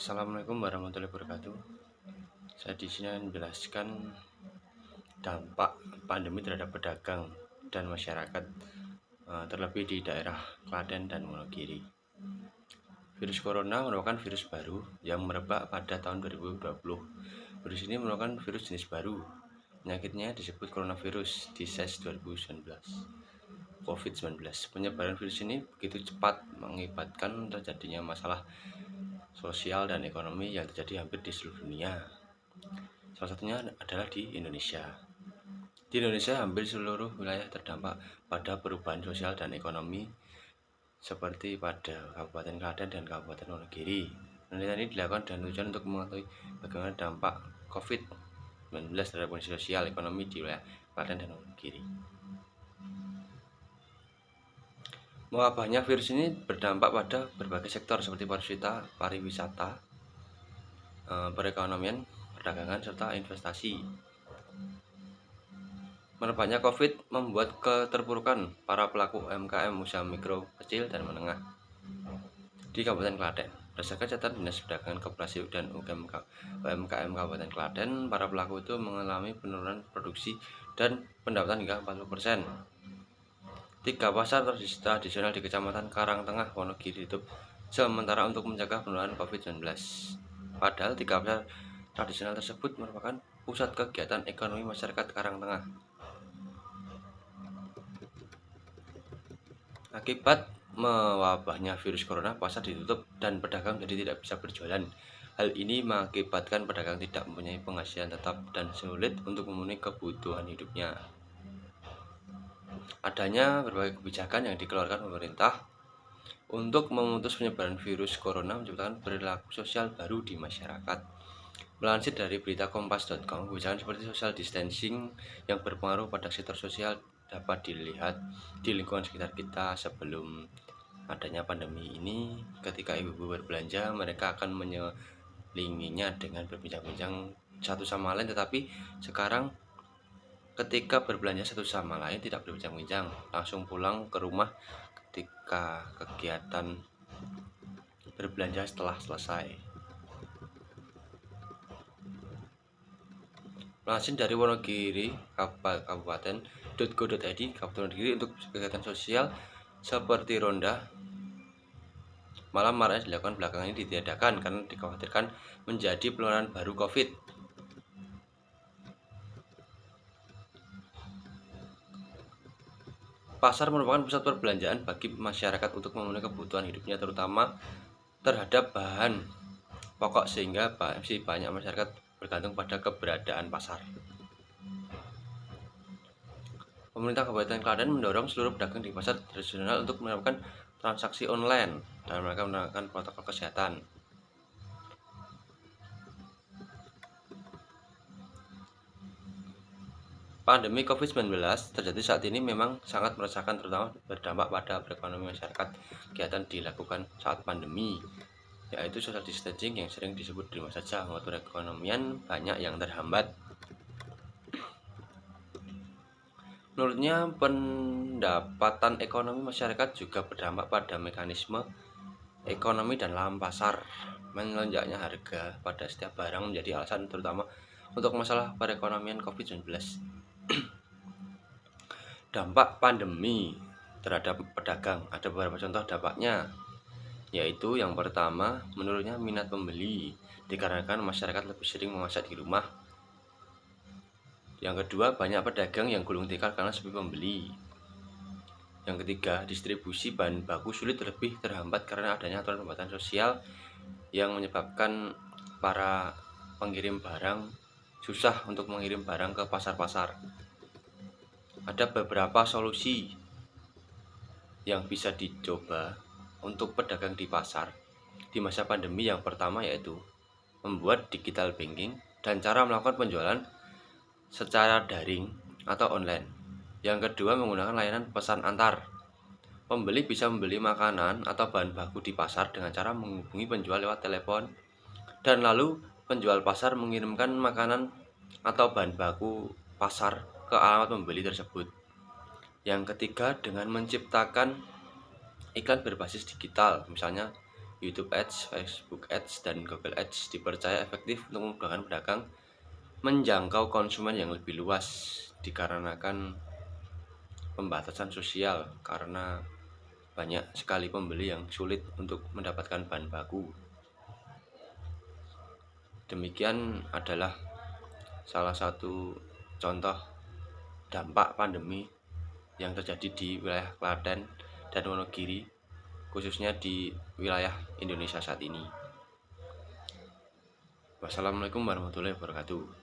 Assalamualaikum warahmatullahi wabarakatuh. Saya di sini akan menjelaskan dampak pandemi terhadap pedagang dan masyarakat, terlebih di daerah Klaten dan Wonogiri. Virus corona merupakan virus baru yang merebak pada tahun 2020. Virus ini merupakan virus jenis baru. Penyakitnya disebut coronavirus disease 2019. COVID-19. Penyebaran virus ini begitu cepat mengakibatkan terjadinya masalah sosial dan ekonomi yang terjadi hampir di seluruh dunia. Salah satunya adalah di Indonesia. Di Indonesia, hampir seluruh wilayah terdampak pada perubahan sosial dan ekonomi seperti pada Kabupaten Klaten dan Kabupaten Wonogiri. Penelitian ini dilakukan dengan tujuan untuk mengetahui bagaimana dampak COVID-19 terhadap kondisi sosial ekonomi di wilayah Klaten dan Wonogiri. Mewabahnya virus ini berdampak pada berbagai sektor seperti pariwisata, perekonomian, perdagangan, serta investasi. Merebaknya COVID membuat keterpurukan para pelaku UMKM usaha mikro, kecil, dan menengah di Kabupaten Klaten. Berdasarkan catatan Dinas Perdagangan Koperasi dan UMKM Kabupaten Klaten, para pelaku itu mengalami penurunan produksi dan pendapatan hingga 40%. 3 pasar tradisional di Kecamatan Karangtengah, Wonogiri ditutup sementara untuk mencegah penularan COVID-19. Padahal 3 pasar tradisional tersebut merupakan pusat kegiatan ekonomi masyarakat Karangtengah. Akibat mewabahnya virus corona, pasar ditutup dan pedagang jadi tidak bisa berjualan. Hal ini mengakibatkan pedagang tidak mempunyai penghasilan tetap dan sulit untuk memenuhi kebutuhan hidupnya. Adanya berbagai kebijakan yang dikeluarkan pemerintah untuk memutus penyebaran virus corona menciptakan perilaku sosial baru di masyarakat. Melansir dari berita kompas.com, kebijakan seperti social distancing yang berpengaruh pada sektor sosial dapat dilihat di lingkungan sekitar kita. Sebelum adanya pandemi ini, ketika ibu-ibu berbelanja, mereka akan menyelinginya dengan berbincang-bincang satu sama lain, tetapi sekarang ketika berbelanja satu sama lain tidak berbincang-bincang, langsung pulang ke rumah ketika kegiatan berbelanja setelah selesai. Melansir dari Wonogiri kabupaten.go.id, Kabupaten Wonogiri, untuk kegiatan sosial seperti ronda malam maraknya dilakukan belakangan ini ditiadakan karena dikhawatirkan menjadi penularan baru COVID. Pasar merupakan pusat perbelanjaan bagi masyarakat untuk memenuhi kebutuhan hidupnya, terutama terhadap bahan pokok, sehingga masih banyak masyarakat bergantung pada keberadaan pasar. Pemerintah Kabupaten Klaten mendorong seluruh pedagang di pasar tradisional untuk melakukan transaksi online dan mereka menerapkan protokol kesehatan. Pandemi COVID-19 terjadi saat ini memang sangat meresahkan, terutama berdampak pada perekonomian masyarakat. Kegiatan dilakukan saat pandemi, yaitu social distancing yang sering disebut di rumah saja, membuat perekonomian banyak yang terhambat. Menurutnya, pendapatan ekonomi masyarakat juga berdampak pada mekanisme ekonomi dan lamang pasar. Melonjaknya harga pada setiap barang menjadi alasan terutama untuk masalah perekonomian COVID-19. Dampak pandemi terhadap pedagang, ada beberapa contoh dampaknya, yaitu yang pertama, menurunnya minat pembeli dikarenakan masyarakat lebih sering memasak di rumah. Yang kedua, banyak pedagang yang gulung tikar karena sepi pembeli. Yang ketiga, distribusi bahan baku sulit lebih terhambat karena adanya aturan pembatasan sosial yang menyebabkan para pengirim barang susah untuk mengirim barang ke pasar-pasar. Ada beberapa solusi yang bisa dicoba untuk pedagang di pasar di masa pandemi. Yang pertama yaitu membuat digital banking dan cara melakukan penjualan secara daring atau online. Yang kedua, menggunakan layanan pesan antar. Pembeli bisa membeli makanan atau bahan baku di pasar dengan cara menghubungi penjual lewat telepon, dan lalu penjual pasar mengirimkan makanan atau bahan baku pasar ke alamat pembeli tersebut. Yang ketiga, dengan menciptakan iklan berbasis digital, misalnya YouTube Ads, Facebook Ads, dan Google Ads dipercaya efektif untuk memudahkan pedagang menjangkau konsumen yang lebih luas dikarenakan pembatasan sosial karena banyak sekali pembeli yang sulit untuk mendapatkan bahan baku. Demikian adalah salah satu contoh dampak pandemi yang terjadi di wilayah Klaten dan Wonogiri, khususnya di wilayah Indonesia saat ini. Wassalamualaikum warahmatullahi wabarakatuh.